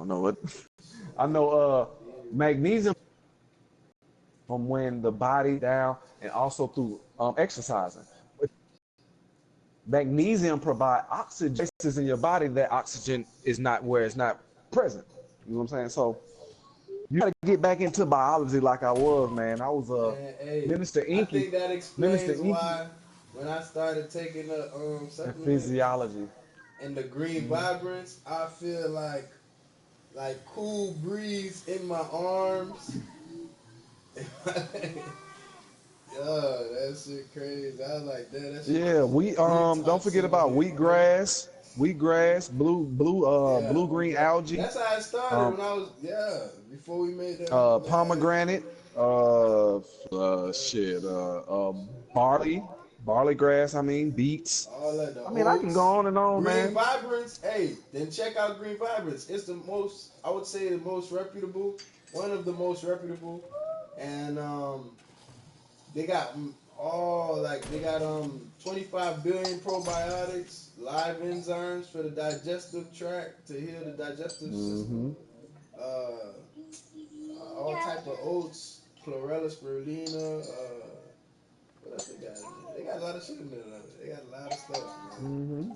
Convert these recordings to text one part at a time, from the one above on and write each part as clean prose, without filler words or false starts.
know it. I know magnesium from when the body down and also through exercising. Magnesium provide oxygen in your body that oxygen is not where it's not present. You know what I'm saying? So you gotta get back into biology like I was, man. I was And hey, Minister I Inky, think that Minister explains Inky, why when I started taking the and supplement physiology. and the green Mm-hmm. vibrance, I feel like cool breeze in my arms. Yo, that shit crazy. I was like, damn, that shit Yeah, just we don't forget detoxing about me, bro. wheatgrass, Yeah, blue green algae, that's how it started um, when I was before we made that move. pomegranate, shit, barley grass. I mean, beets. All of the I mean, I can go oats, on and on, green man. vibrance. Hey, then check out green vibrance. It's the most, I would say, the most reputable, one of the most reputable, and they got all like they got 25 billion probiotics, live enzymes for the digestive tract to heal the digestive system. Mm-hmm. Uh, all type of oats, chlorella spirulina. What else they got in there? They got a lot of shit in there. They got a lot of stuff, man. Mm-hmm.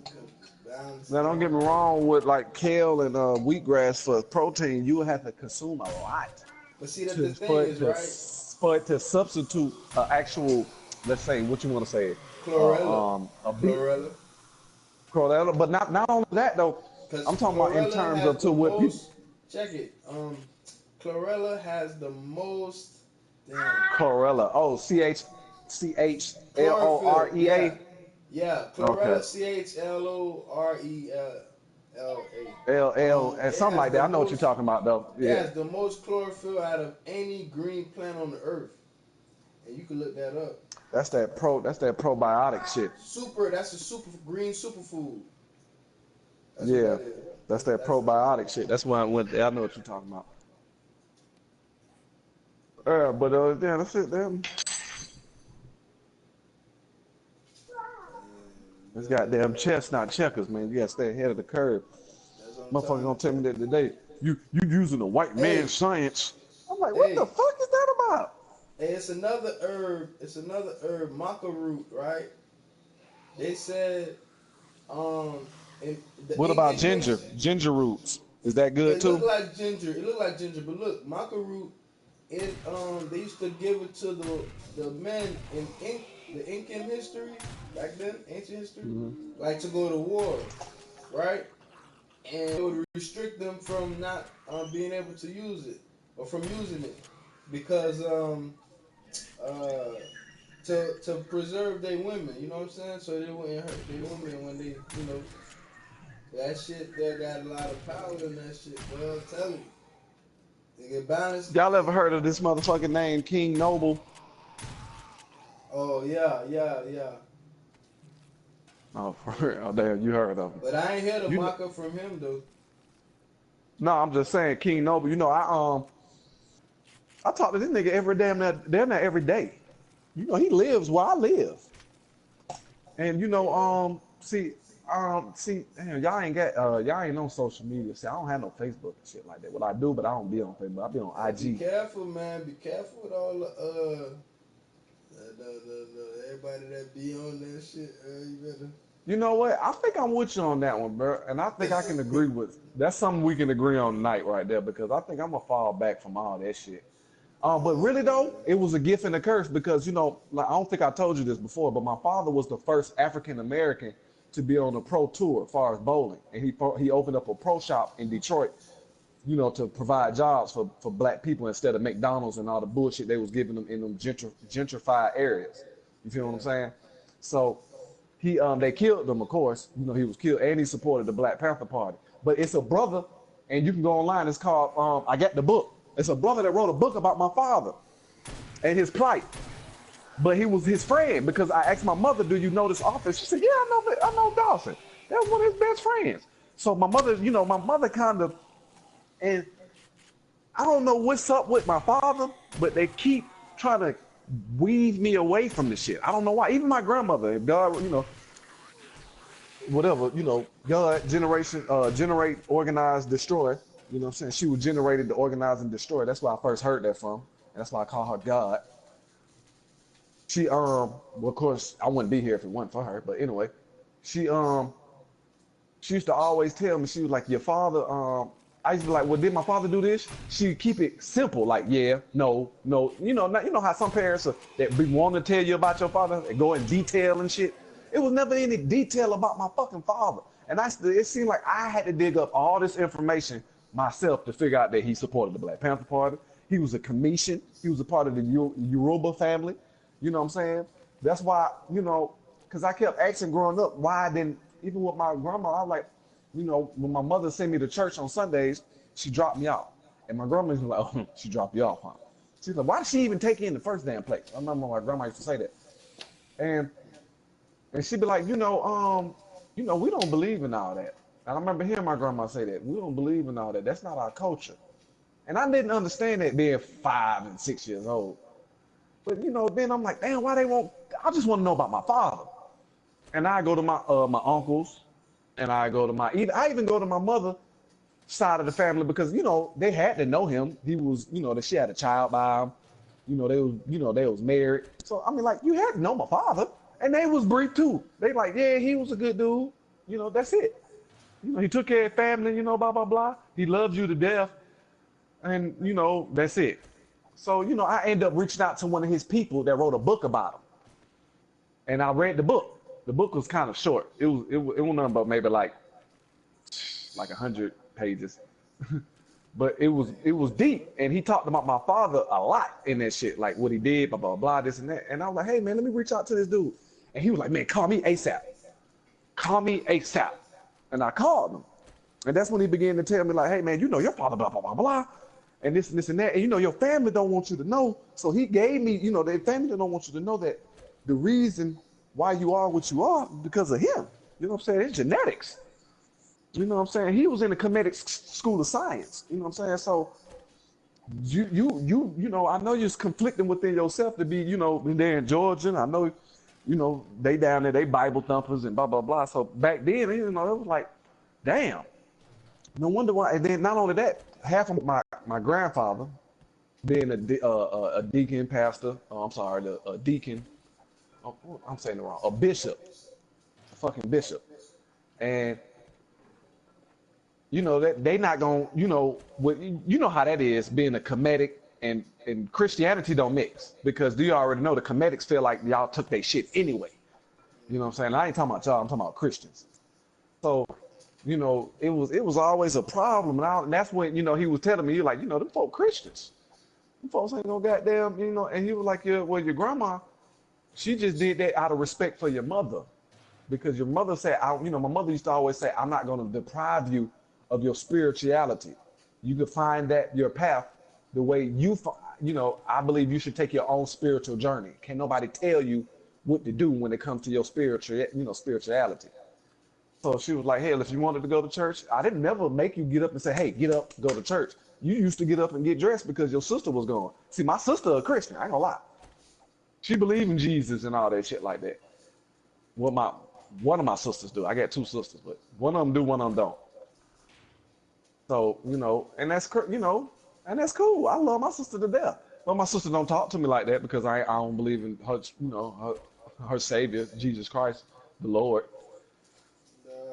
Balance Now, it don't get all me out. wrong with like kale and wheatgrass for protein. You will have to consume a lot But see that the to thing is, right? for it to substitute actual, let's say, what you want to say, Chlorella. a beet Chlorella. chlorella. But not only that though. Because I'm talking about in chlorella terms has of the to what people most, check it. Chlorella has the most, damn, chlorella. Oh, CHLOREA. chlorophyll. Yeah. Yeah. Okay. Chlorella, CHLORELLA. LL and It something has like the that. I know what you're most, talking about though. it Yeah. has the most chlorophyll out of any green plant on the earth. And you can look that up. That's that probiotic shit. That's a super green superfood. That's what Yeah. that is. That's that That's probiotic shit. That's why I went there. I know what you're talking about. But yeah, that's it. Damn. This goddamn chestnut checkers, man. You gotta stay ahead of the curve. that's what I'm Motherfucker talking gonna tell about. me that today. You using a white man Hey, science. I'm like, what the hey, fuck is that about? hey, it's another herb. It's another herb, maca root, right? They said, um, in the What about Incan ginger? history, Ginger roots. Is that good it looked too? like ginger. It looked like ginger, but look, maca root. It they used to give it to the men in the Incan history back then, ancient history, Hmm. like to go to war, right? And it would restrict them from not being able to use it or from using it because uh, to preserve their women. You know what I'm saying? So they wouldn't hurt their women when they, that shit. They got a lot of power in that shit, bro. I'm telling you, they get balanced. Y'all ever heard of this motherfucking name King Noble? Oh yeah, yeah, yeah. Oh, for real. Oh, damn, you heard of him. But I ain't hear the You know, maca from him though. no, I'm just saying King Noble. You know, I talk to this nigga every damn near every day. You know, he lives where I live. And damn, y'all ain't on social media. See, I don't have no Facebook and shit like that. What I do, but I don't be on Facebook. I be on Hey, be IG. careful, man. Be careful with all the everybody that be on that shit. You better. You know what? I think I'm with you on that one, bro. And I think I can agree with that's something we can agree on tonight right there because I think I'm gonna fall back from all that shit. But Oh really though, man. it was a gift and a curse because like I don't think I told you this before, but my father was the first African American to be on a pro tour as far as bowling, and he opened up a pro shop in Detroit, to provide jobs for black people instead of McDonald's and all the bullshit they was giving them in them gentrified areas. You feel what I'm Yeah. saying? So they killed him, of course. He was killed, and he supported the Black Panther Party. But it's a brother, and you can go online. It's called I Got the Book. It's a brother that wrote a book about my father and his plight. But he was his friend because I asked my mother, "Do you know this author?" She said, "Yeah, I know Dawson. That was one of his best friends." So my mother kind of, and I don't know what's up with my father, but they keep trying to weave me away from the shit. I don't know why. Even my grandmother, God, whatever, God, generate, organize, destroy. You know what I'm saying? She was generated to organize and destroy. That's where I first heard that from. And that's why I call her God. She well, of course I wouldn't be here if it wasn't for her. But anyway, she she used to always tell me, she was like, your father, I used to be like, well, did my father do this? She'd keep it simple, like, yeah, no, no. You know how some parents that be wanting to tell you about your father and go in detail and shit. It was never any detail about my fucking father. And it seemed like I had to dig up all this information myself to figure out that he supported the Black Panther Party. He was a Commission. He was a part of the Yoruba family. You know what I'm saying? That's why, because I kept asking growing up why I didn't, even with my grandma, I was like, when my mother sent me to church on Sundays, she dropped me off. And my grandma was like, oh, she dropped you off, huh? She's like, why did she even take you in the first damn place? I remember my grandma used to say that. And she'd be like, we don't believe in all that. And I remember hearing my grandma say that. We don't believe in all that. That's not our culture. And I didn't understand that being 5 and 6 years old. But, then I'm like, damn, why they won't? I just want to know about my father. And I go to my uncles, and I even go to my mother side of the family because, they had to know him. He was, that she had a child by him. They was married. So, I mean, like, you had to know my father. And they was brief too. They like, yeah, he was a good dude. That's it. He took care of family, blah, blah, blah. He loves you to death. And, that's it. So, I end up reaching out to one of his people that wrote a book about him. And I read the book. The book was kind of short. It was nothing but maybe like 100 pages. But it was deep. And he talked about my father a lot in that shit. Like what he did, blah, blah, blah, this and that. And I was like, hey, man, let me reach out to this dude. And he was like, man, call me ASAP. Call me ASAP. And I called him. And that's when he began to tell me, like, hey, man, your father, blah, blah, blah, blah. And this and this and that. And, your family don't want you to know. So he gave me, their family don't want you to know that the reason why you are what you are because of him. You know what I'm saying? It's genetics. You know what I'm saying? He was in the Kemetic School of Science. You know what I'm saying? So I know you're conflicting within yourself to be, there in Georgia. And I know, they down there, they Bible thumpers and blah, blah, blah. So back then, it was like, damn. No wonder why. And then not only that, half of my grandfather being a deacon pastor, a deacon, I'm saying it wrong, a bishop, a fucking bishop. And that they not gonna, how that is being a Kemetic and Christianity don't mix because you already know the Kemetics feel like y'all took their shit anyway. You know what I'm saying? I ain't talking about y'all, I'm talking about Christians. So, it was always a problem, and that's when he was telling me, like, them folk Christians, them folks ain't no goddamn, and he was like, yeah, well, your grandma, she just did that out of respect for your mother, because your mother said, my mother used to always say, I'm not going to deprive you of your spirituality. You can find that your path the way I believe you should take your own spiritual journey. Can't nobody tell you what to do when it comes to your spirituality. So she was like, hey, if you wanted to go to church, I didn't never make you get up and say, hey, get up, go to church. You used to get up and get dressed because your sister was going. See, my sister a Christian, I ain't gonna lie. She believed in Jesus and all that shit like that. Well, one of my sisters do. I got 2 sisters, but one of them do, one of them don't. So, and that's and that's cool. I love my sister to death. But my sister don't talk to me like that because I don't believe in her, her Savior, Jesus Christ, the Lord.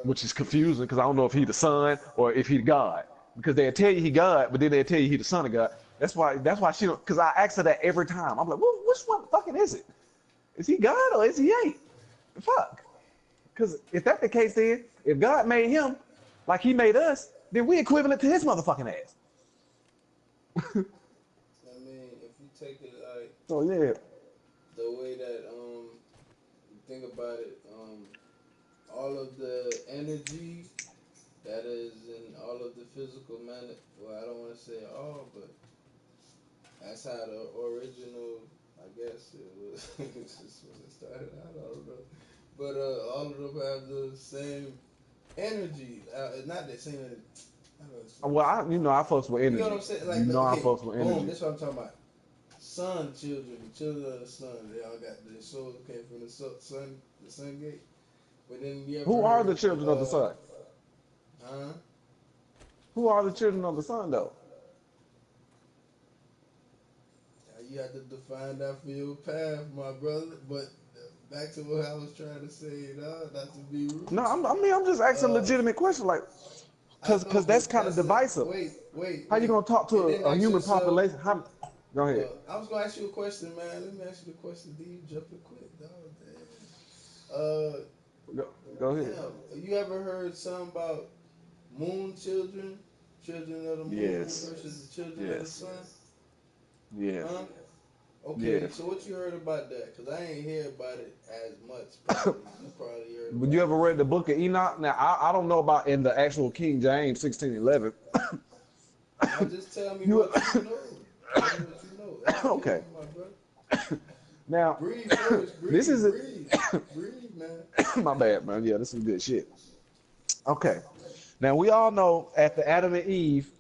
Which is confusing because I don't know if he the son or if he God. Because they'll tell you he God, but then they'll tell you he the son of God. That's why she don't, because I ask her that every time. I'm like, well, which one fucking is it? Is he God or is he ain't? Fuck. Because if that's the case, then if God made him like he made us, then we equivalent to his motherfucking ass. I mean, if you take it like so yeah, the way that you think about it, all of the energy that is in all of the physical well, I don't want to say all, but that's how the original, I guess it was, just when it started out, I don't know. But all of them have the same energy, not the same energy. well, I fucks with energy. You know what I'm saying? Like, I okay, fucks with energy. boom, that's what I'm talking about. Children of the sun, they all got their souls came from the sun gate. But then who are the children of the sun? Huh? Who are the children of the sun, though? You have to define that for your path, my brother. But back to what I was trying to say, not to be rude. No, I'm just asking a legitimate question, like, because that's kind of divisive. Wait. How you gonna talk to a human population? Go ahead. I was gonna ask you a question, man. Let me ask you the question. Do you jumping quick, dog? Go ahead. Damn, you ever heard something about moon children, children of the moon versus the children of the sun? Yeah. Huh? Okay, Yeah. so what you heard about that? Because I ain't hear about it as much. Probably. You probably heard. Would you ever read the book of Enoch? Now, I don't know about in the actual King James 1611. Now just tell me what you know. Tell me what you know. That's Okay. my brother. Now, Breathe first. Breathe. this is breathe, man. my bad, man. Yeah, this is good shit. Okay. Now, we all know after Adam and Eve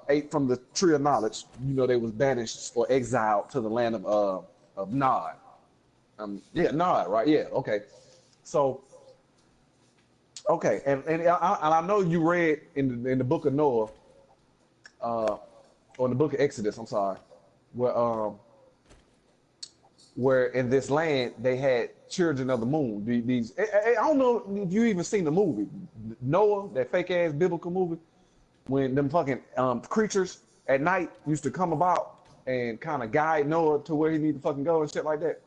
ate from the tree of knowledge, you know, they was banished or exiled to the land of Nod. Nod, right? Yeah, okay. So, okay, and I know you read in the book of Noah, or in the book of Exodus, I'm sorry, where in this land they had children of the moon. These I don't know if you even seen the movie Noah, that fake ass biblical movie, when them fucking creatures at night used to come about and kind of guide Noah to where he need to fucking go and shit like that.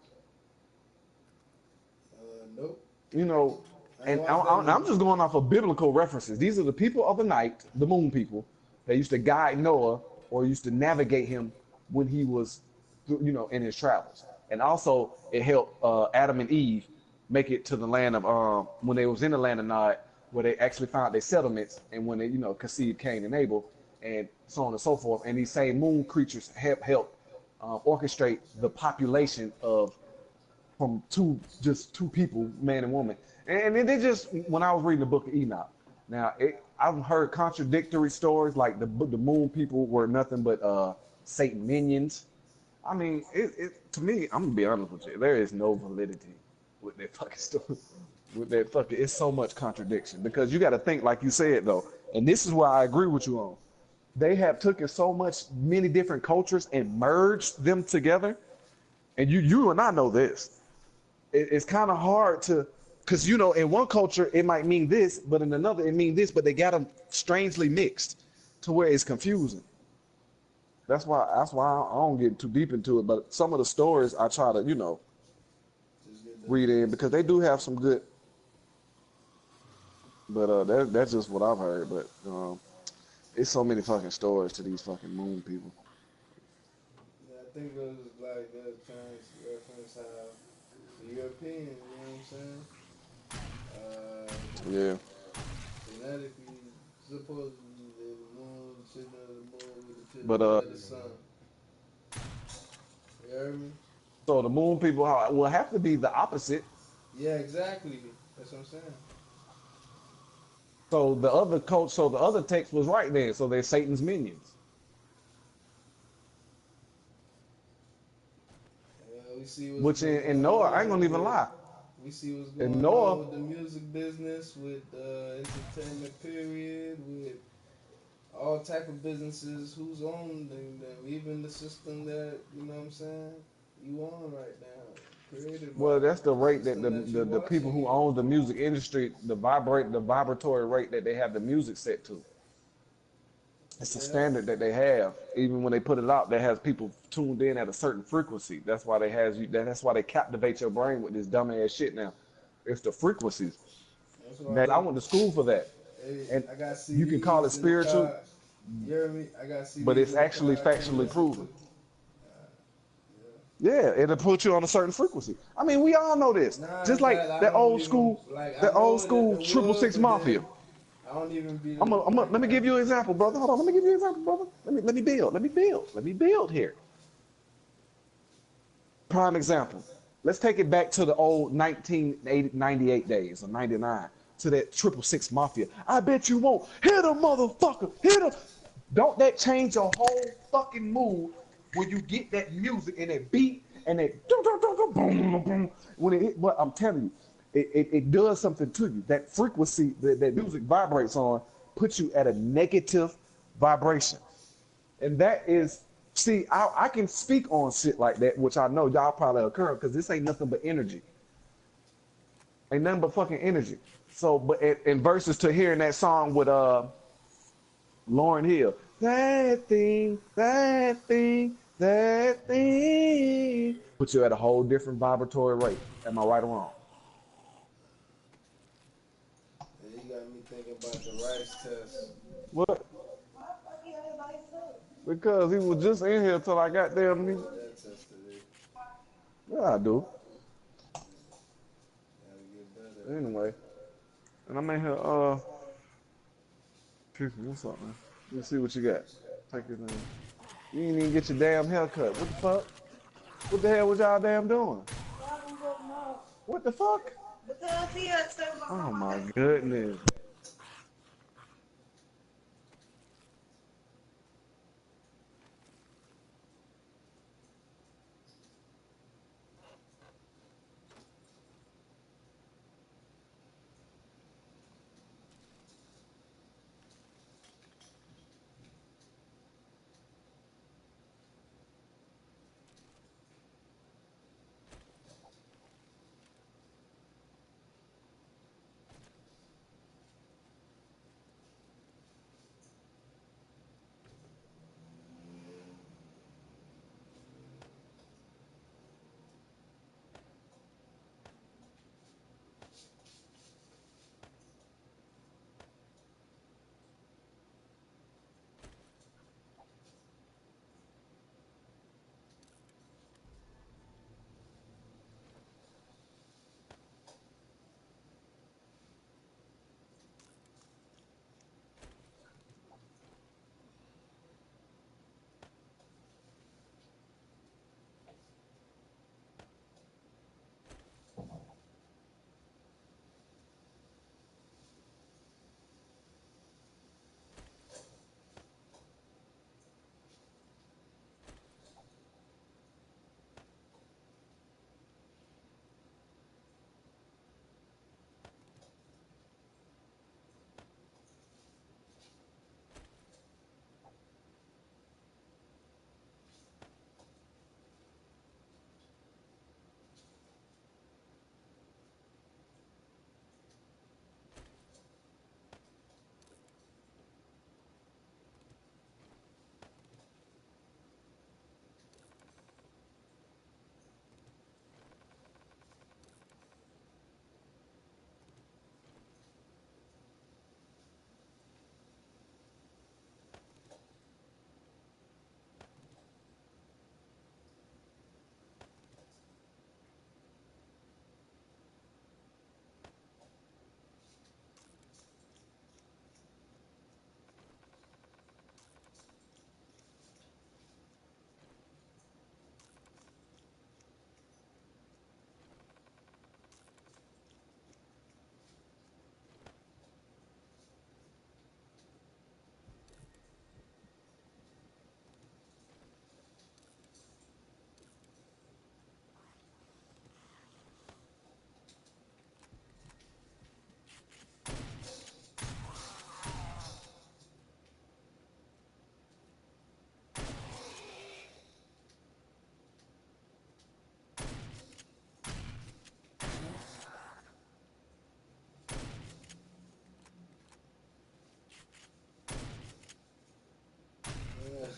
Nope. You know, and I'm just going off of biblical references. These are the people of the night, the moon people, that used to guide Noah or used to navigate him when he was, you know, in his travels. And also, it helped Adam and Eve make it to the land of when they was in the land of Nod, where they actually found their settlements, and when they, you know, conceived Cain and Abel, and so on and so forth. And these same moon creatures help orchestrate the population of from just two people, man and woman. And then they just, when I was reading the book of Enoch, now I've heard contradictory stories, like the moon people were nothing but Satan minions. I mean, to me, I'm gonna be honest with you, there is no validity with that fucking story. With that fucking, it's so much contradiction, because you got to think, like you said though, and this is where I agree with you on. They have taken so many different cultures and merged them together, and you and I know this. It's kind of hard to, because you know, in one culture it might mean this, but in another it means this, but they got them strangely mixed to where it's confusing. That's why I don't get too deep into it. But some of the stories I try to, you know, read in, because they do have some good. But that's just what I've heard. But it's so many fucking stories to these fucking moon people. Yeah, I think it was like they're trying to reference how the Europeans, you know what I'm saying? Yeah. Genetically, supposedly they're the moon, children of the moon, with the children But of the sun. You heard me? So the moon people will have to be the opposite. Yeah, exactly. That's what I'm saying. So the other text was right there. So they're Satan's minions. We see Which in Noah, I ain't gonna even lie. We see what's going on with the music business, with entertainment period, with all type of businesses. Who's on them? Even the system that, you know what I'm saying, you on right now. Well, that's the rate that the people who own the music industry, the vibratory rate that they have the music set to. It's a standard that they have. Even when they put it out, that has people tuned in at a certain frequency. That's why that's why they captivate your brain with this dumbass shit now. It's the frequencies. I went to school for that. Hey, and I got you can call it spiritual. You hear me? I got CDs, but it's actually factually proven. Yeah, it'll put you on a certain frequency. I mean, we all know this. Just like that old school 666 Mafia. I don't even be. Let me give you an example, brother. Hold on, let me give you an example, brother. Let me build here. Prime example. Let's take it back to the old 1998 days or 99, to that 666 Mafia. I bet you won't. Hit him, motherfucker. Hit him. Don't that change your whole fucking mood when you get that music and that beat and that boom, boom, when it hit? But I'm telling you, it does something to you. That frequency that music vibrates on put you at a negative vibration. And that is, see, I can speak on shit like that, which I know y'all probably occur because this ain't nothing but energy. Ain't nothing but fucking energy. So, but in verses to hearing that song with Lauryn Hill, that thing, that thing, that thing, put you at a whole different vibratory rate. Am I right or wrong? And you got me thinking about the rice test. What? Because he was just in here till I got I there. did that test today. Yeah, I do. Gotta get better at it. Anyway, and I'm in here, what's up, man? Let's see what you got. Take your name. You ain't even get your damn haircut. What the fuck? What the hell was y'all damn doing? What the fuck? Oh my goodness.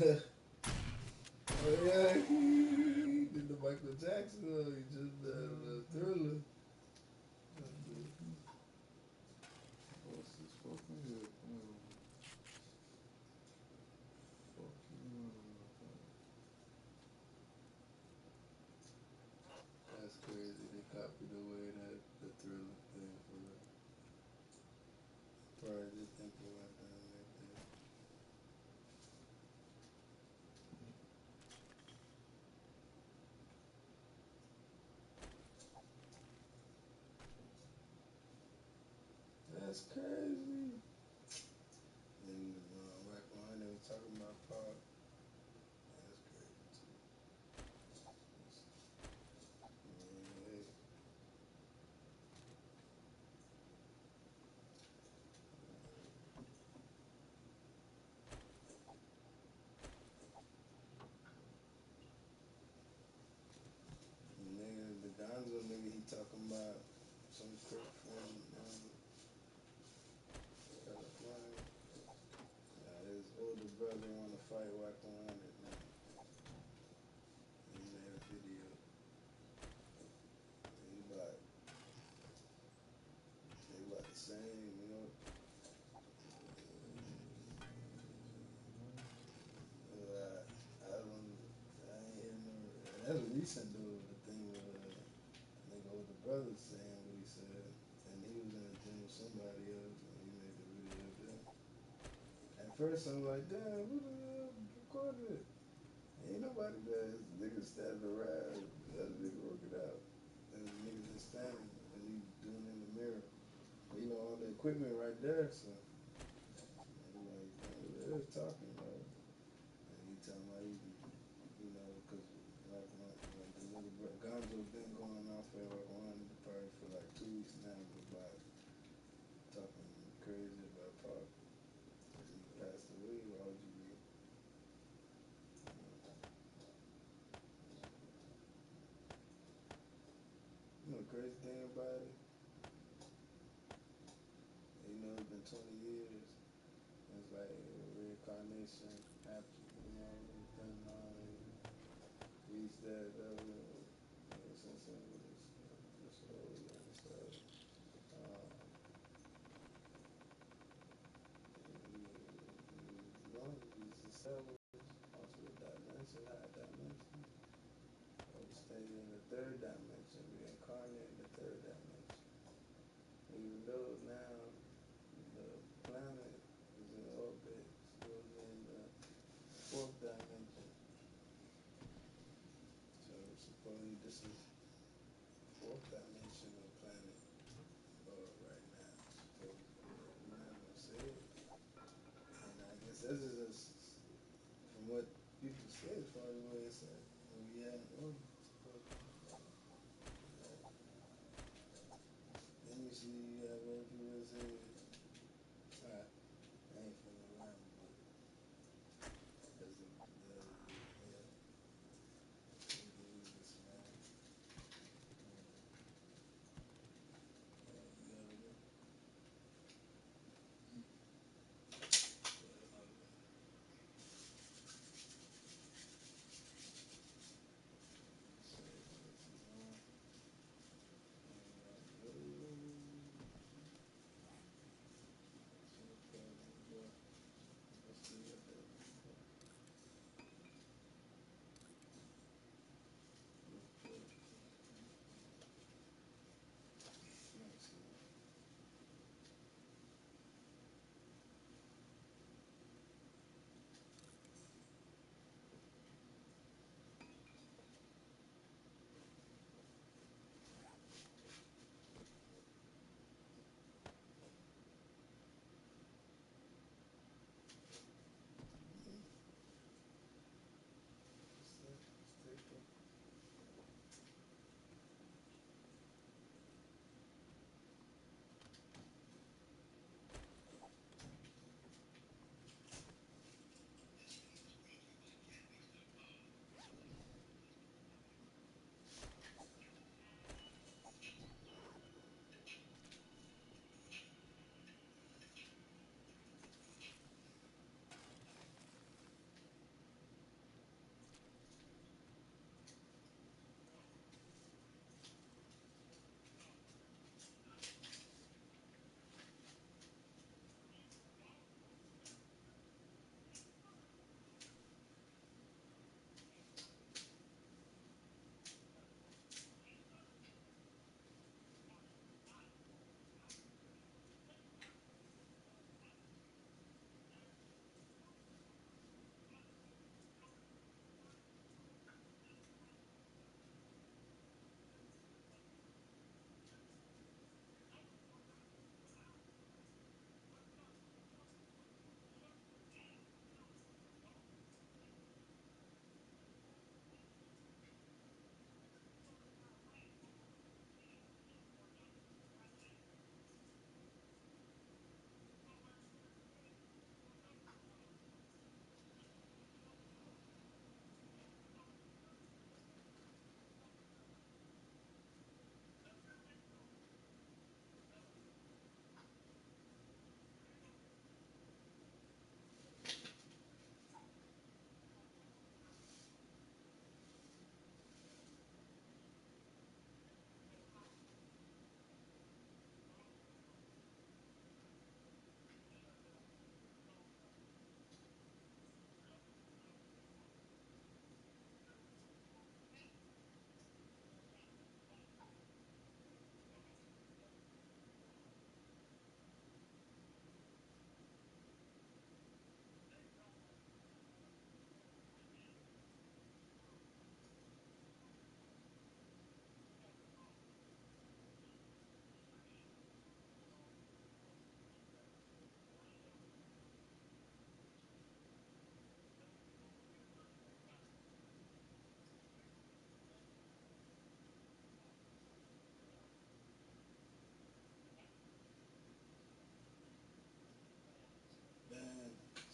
Oh yeah, he did the Michael Jackson. He just the Thriller. What's this fucking here? That's crazy. They copied away that the Thriller thing for the. Probably just thinking about that like that. That's crazy. And right behind them talking about Pac. That's crazy too. Yeah, Somebody walked on it, man. He made a video. He about the same, you know. I don't, I ain't hear no. That's recent though. The thing with nigga with the brother saying what he said, and he was in the gym with somebody else, and he made the video there. At first I'm like, damn, who the hell recorded it? Ain't nobody there. This nigga standing around. That nigga working out. And the nigga just standing, and he doing it in the mirror. But, you know, all the equipment right there, so. And I'm like, damn, they're talking, bro. And he telling me, you know, because like the nigga Gonzo been going off at like one party for like 2 weeks now about talking crazy about Pac. Because he passed away, why would you be? You know the crazy thing about it? You know, it's been 20 years. It's like reincarnation after, you know, depending on reach that level. Since it was old and stuff. As long as it's established onto a dimension, high dimension, or we stay in the third dimension, reincarnate in the third dimension. Even though now the planet is in orbit, still in the fourth dimension. So supposedly this is fourth dimensional planet right now. Supposedly, we're not gonna say it. And I guess this is from what people say, as far as what they said. We had let me see, you have other people that say, I ain't feeling around, but because this man,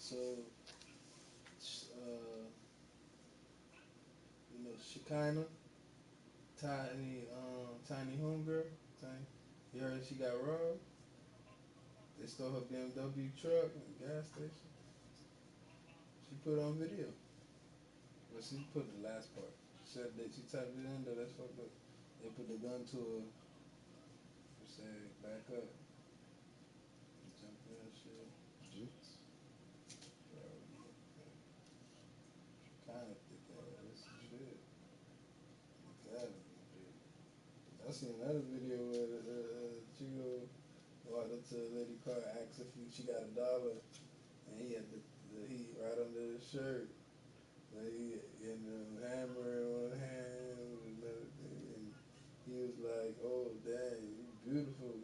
So, Shekinah, tiny homegirl, tiny. You heard she got robbed. They stole her BMW truck at the gas station. She put it on video. But she put the last part. She said that she typed it in, though that's fucked up. They put the gun to her. They said, back up. And jump in and shit. Jits. Bro, kind of thick ass shit. Gotta be big. I seen another video where Chico walked up to a lady car, asked if she got $1, and he had the heat right under his shirt. Like he had the hammer in one hand with another thing, and he was like, "Oh dang, you beautiful,"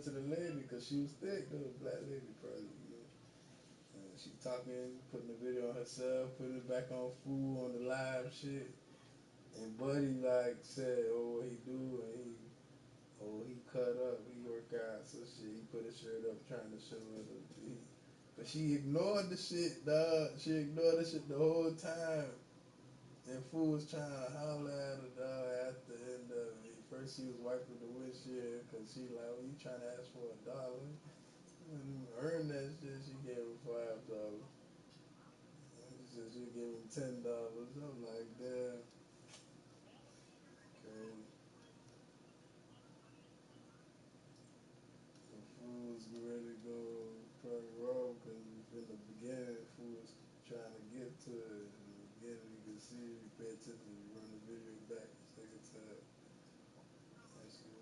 to the lady because she was thick, though, black lady probably. And she talking, putting the video on herself, putting it back on Fool on the live shit. And Buddy like said, "Oh, what he do?" And he cut up, he work out, so shit. He put his shirt up, trying to show her but she ignored the shit, dog. She ignored the shit the whole time. And Fool was trying to holler at her, dog, at the end of it. First, she was wiping the windshield because she like, "Oh, you trying to ask for $1? And earn that shit." She gave him $5. She said she gave him $10. I'm like, damn, crazy. The Fool was ready to go probably wrong because in the beginning, Fool was trying to get to it. In the beginning, you can see, you pay attention, you run the video back the second time. That shit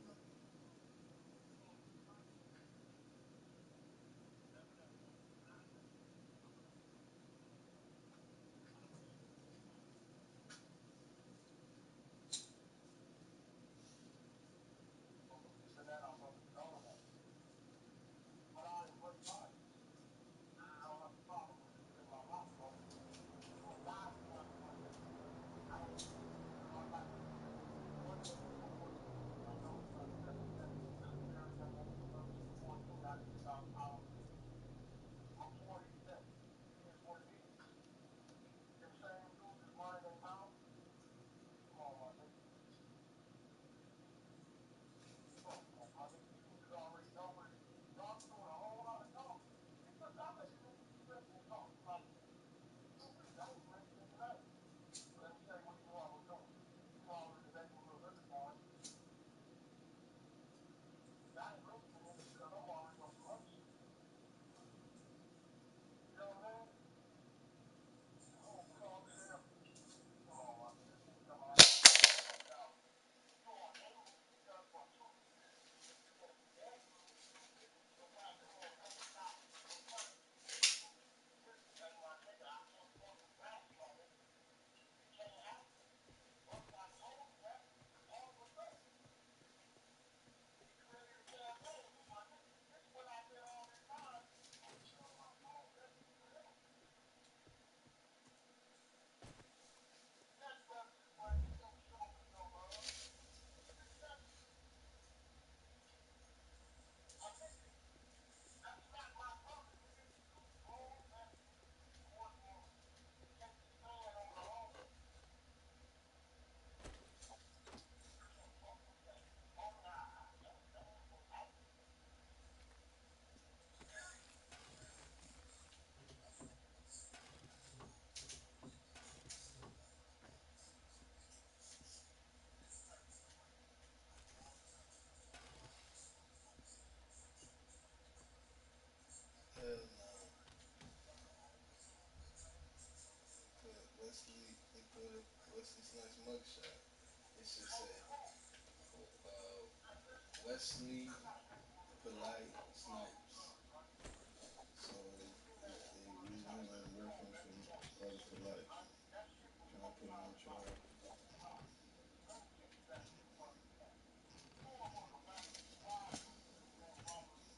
hell no. They put Wesley Snipes mugshot. It should say, Wesley Polite Snipes. So they reason and reference from Brother for Life. Trying to put him on trial.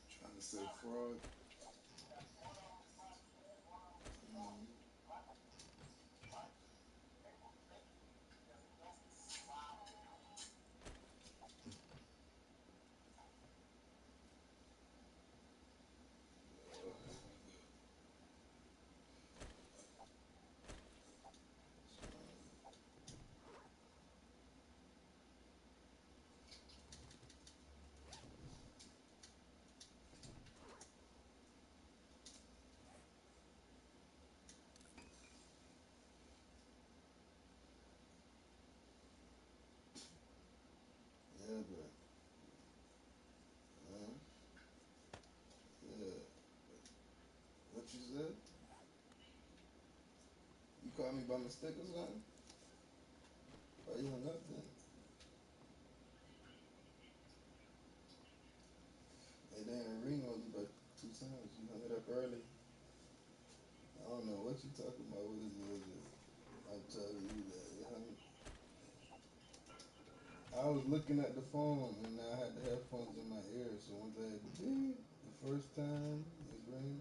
Trying to say fraud. Mm-hmm. Oh, here we go. called me by mistake or something? Why you hung up then? It didn't ring on you but 2 times. You hung it up early. I don't know what you talking about. What is it? I'm telling you that it hung. I was looking at the phone and I had the headphones in my ear. So once I had the beep, the first time it rang,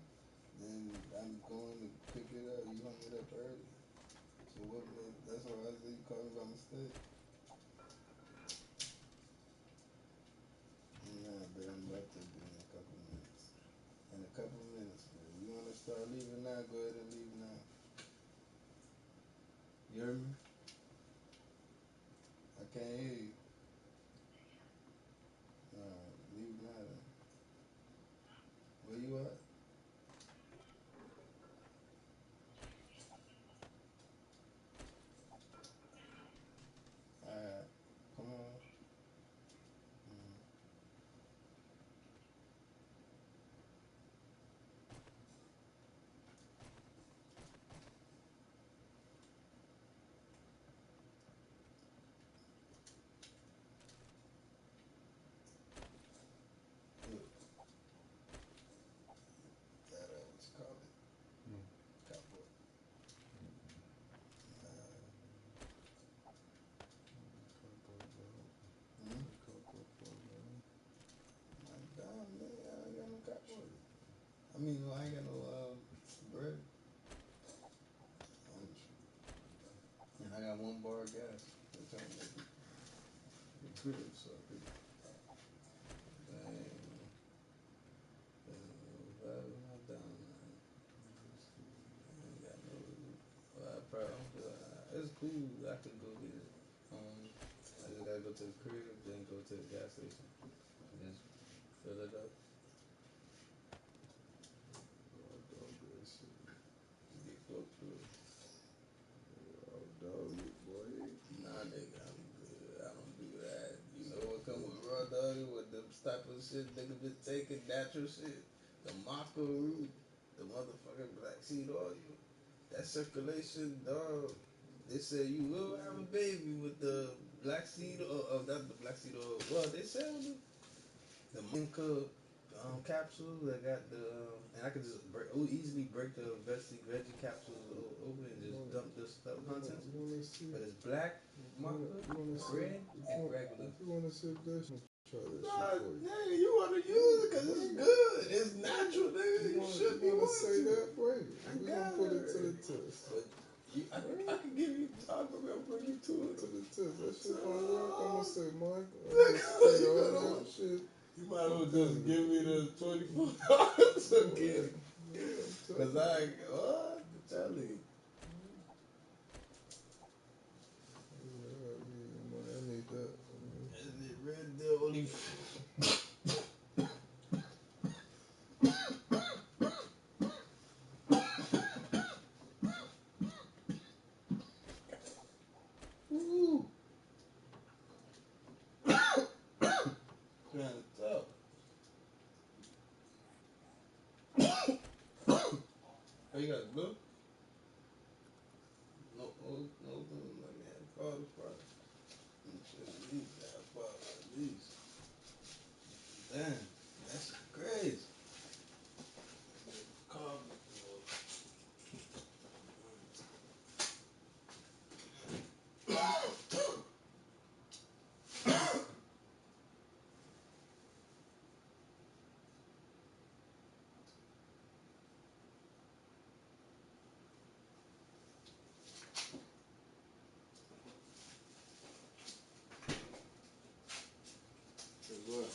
then I'm going to pick it up. You hung it up early. So what made? That's why I said you called me by mistake. Nah, but I'm about to be in a couple minutes. In a couple minutes, man. You wanna start leaving now? Go ahead and leave now. You heard me? I can't hear you. Alright, leave now then. Where you at? Alright, come on. Mm. Look, that what you call it? Mm. Cowboy. Hmm? I'm down, nigga. I ain't got no cowboy. I mean, no, I ain't got no bread. And I got 1 bar of gas. They're trying to make the crib, so I could. Dang. I'm not down, man. I ain't got no. Well, I probably. It's cool. I could go get it. I just gotta go to the crib, then go to the gas station, and just fill it up. Get close to it. Nah, nigga, I'm good. I don't do that. You know what come with raw dog with them type of shit nigga been taking natural shit. The maca root, the motherfucking black seed oil. That circulation, dog. They say you will have a baby with the black seed oil. Not the black seed oil. Well, they sell the Minka capsule that got the and I could just easily break the veggie capsules open and just dump the stuff contents. But it's black, maca, red, and regular. Nah, nigga, you want to use it because it's good. It's natural, nigga. You should be wanting to. I got it. But I can give you. I'm gonna bring you to it. You might as well just give me the $24 again. Cause what? Tell you. And it red the only. Woo. Kind of tough. Oh, you got blue? No, let me have call the price. At least have at least. Damn, that's crazy. Call me. What?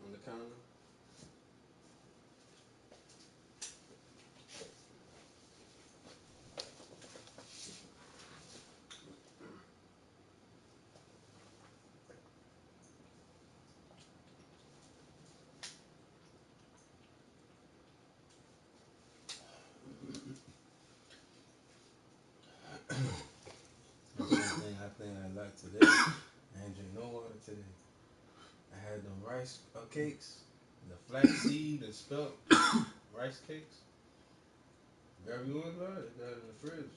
On the counter? That's one thing I like today. I ain't drink no water today. I had them rice cakes, the flaxseed and spelt rice cakes. Grab you one, bro. They got it in the fridge.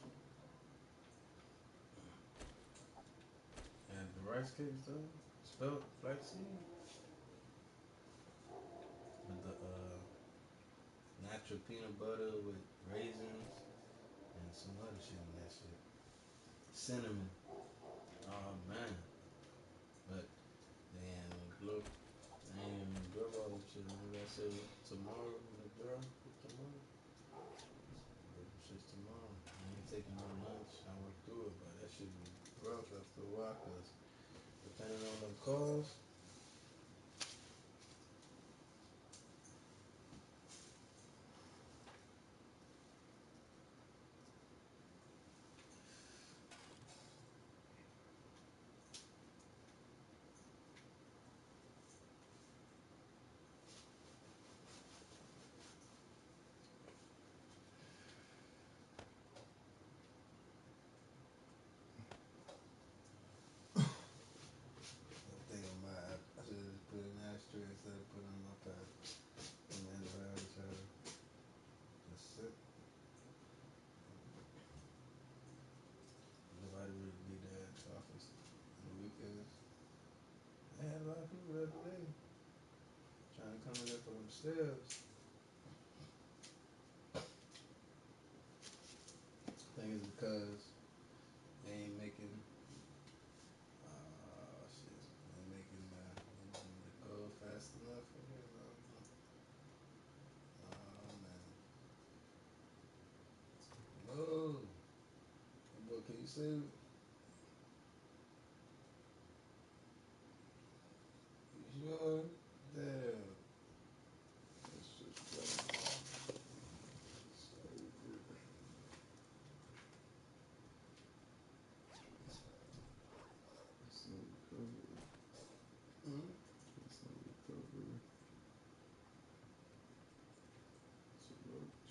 And the rice cakes, though. Spelt flaxseed. With the natural peanut butter with raisins and some other shit in that shit. Cinnamon. Oh, man. But, damn, look. I ain't even grab all them shit. Maybe I said tomorrow in the jar for tomorrow. Grab them shits tomorrow. I ain't taking no lunch. I work through it, but that shit be rough after a while, cause depending on them calls, I think I might. I should just put it in an ashtray instead of putting it in my pad. And then I try to just sit. Nobody really be there at the office on the weekends. I had a lot of people the other day trying to come in there for them sales. I think it's because they ain't making, shit, they ain't making the go fast enough. I guess. I don't know. Oh man. No. Boy, can you save it? You sure? Damn. That's just better. Save it. It's not recovery. Mm-hmm. It's not recovery. It's a roach.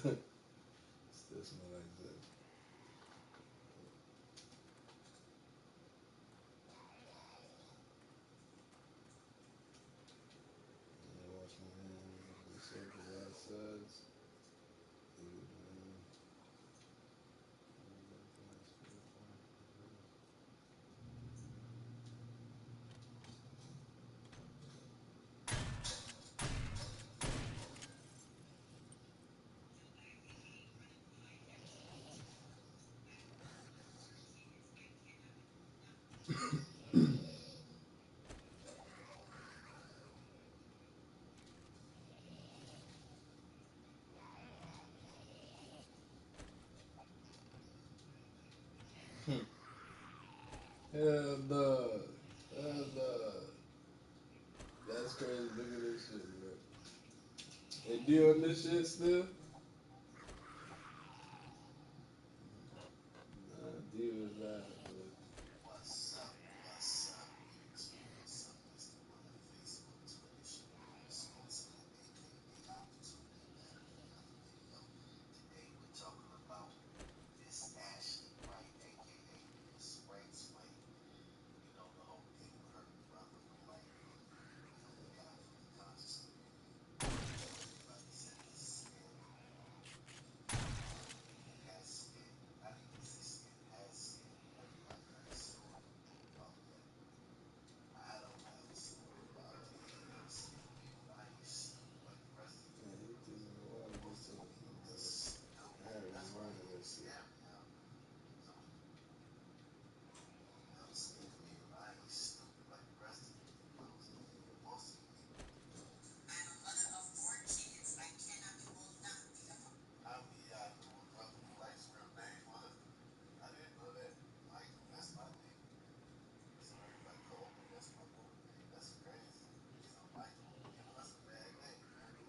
Still smell like that. I wash my hands with soap and white sides. Hell no. Hell no. That's crazy. Look at this shit, bro. They doing this shit still? Nah, D was live, but man, he took me a while to get to it, but I had rewinded that shit.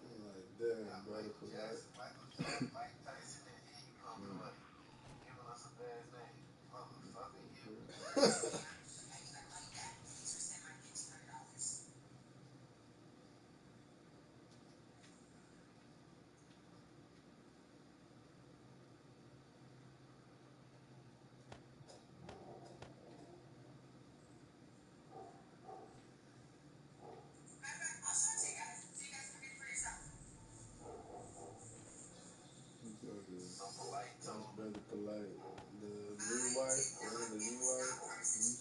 I'm like, damn, brother, polite. That's brother polite. The new wife, one of the new wife, what she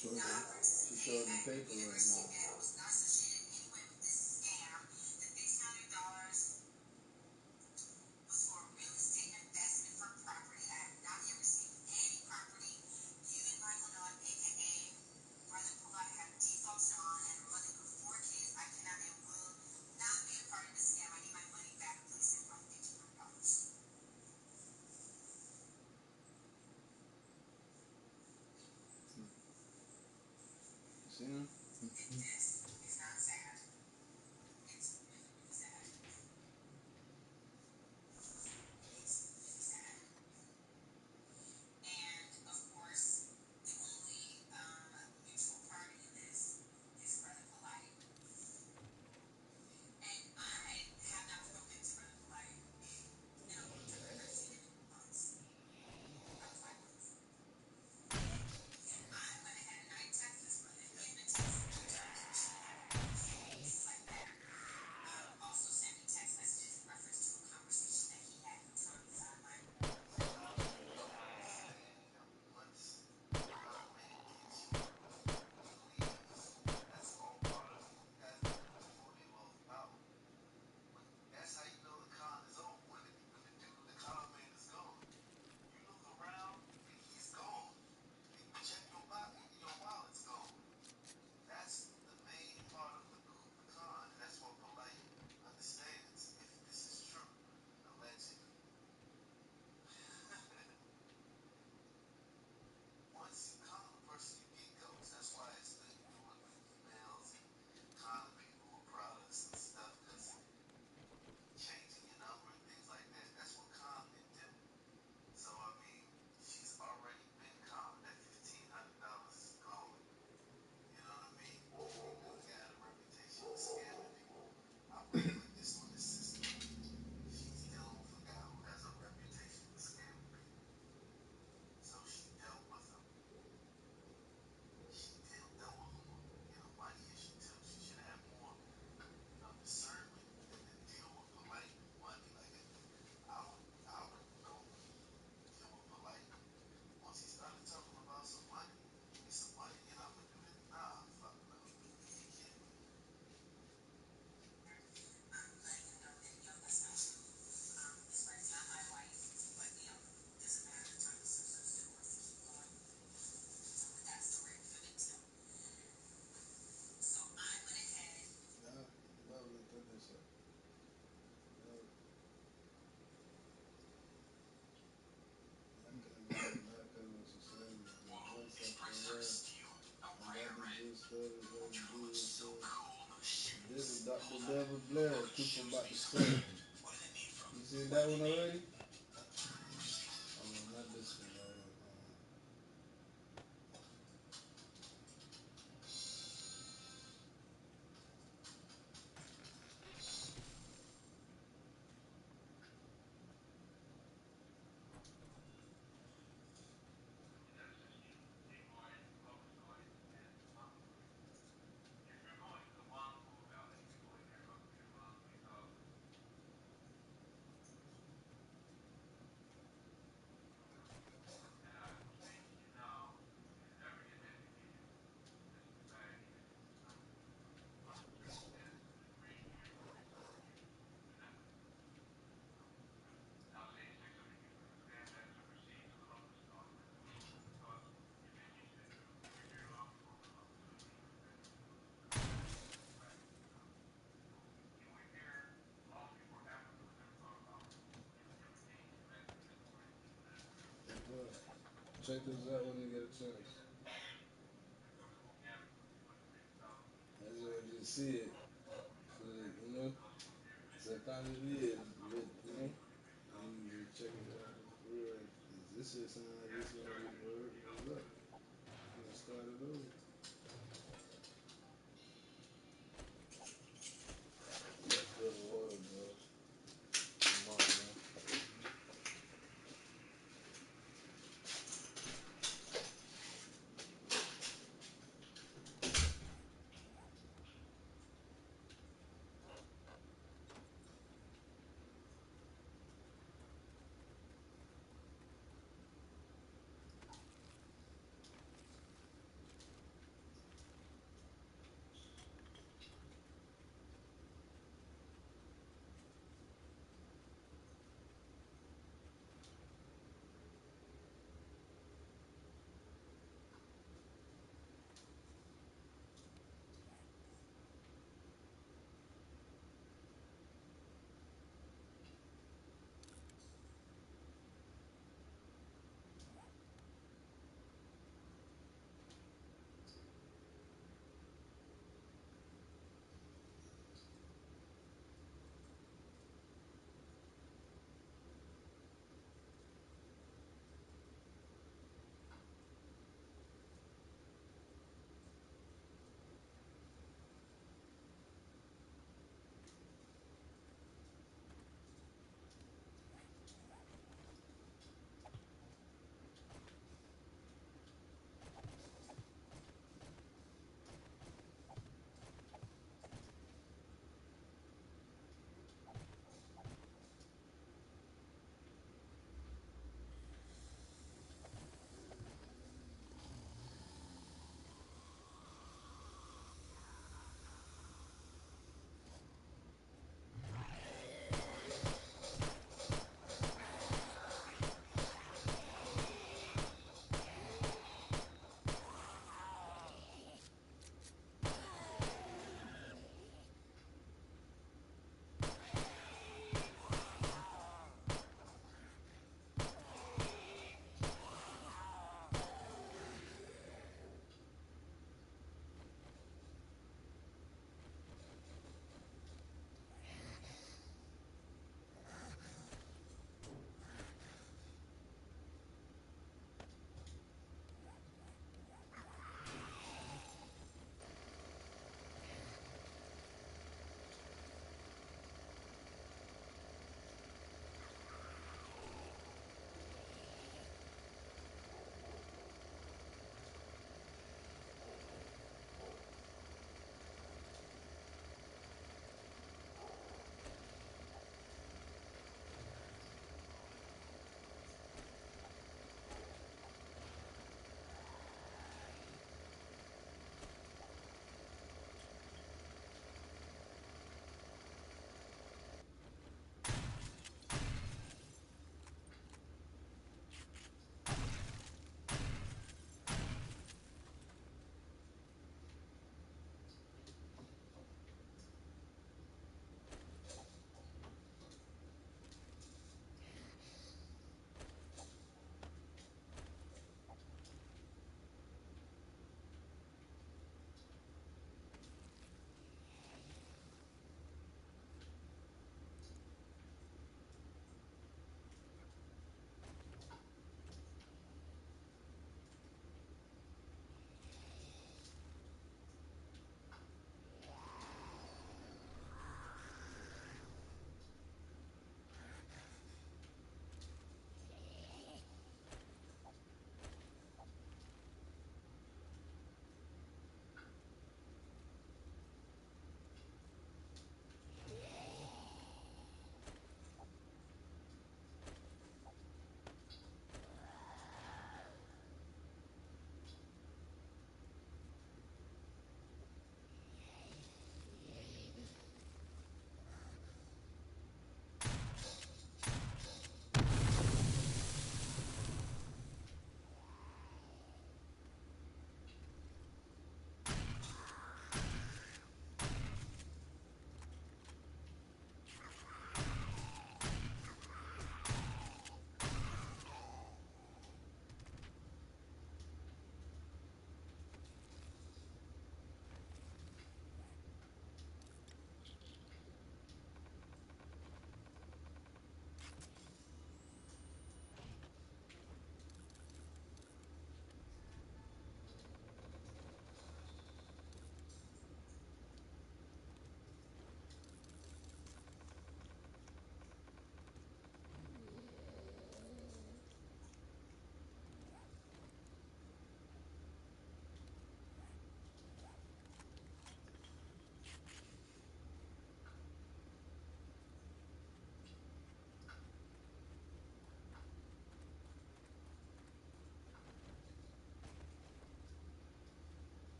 talking about? She showing the paper right now. See him? Blair, people about to say. You seen that one already? Not this one. Check this out when you get a chance. I just see it. So, you know, it's a kind of is, but, you know, and you just check it out. For real. This shit sound like it's gonna be word. Look, I'm gonna start it over.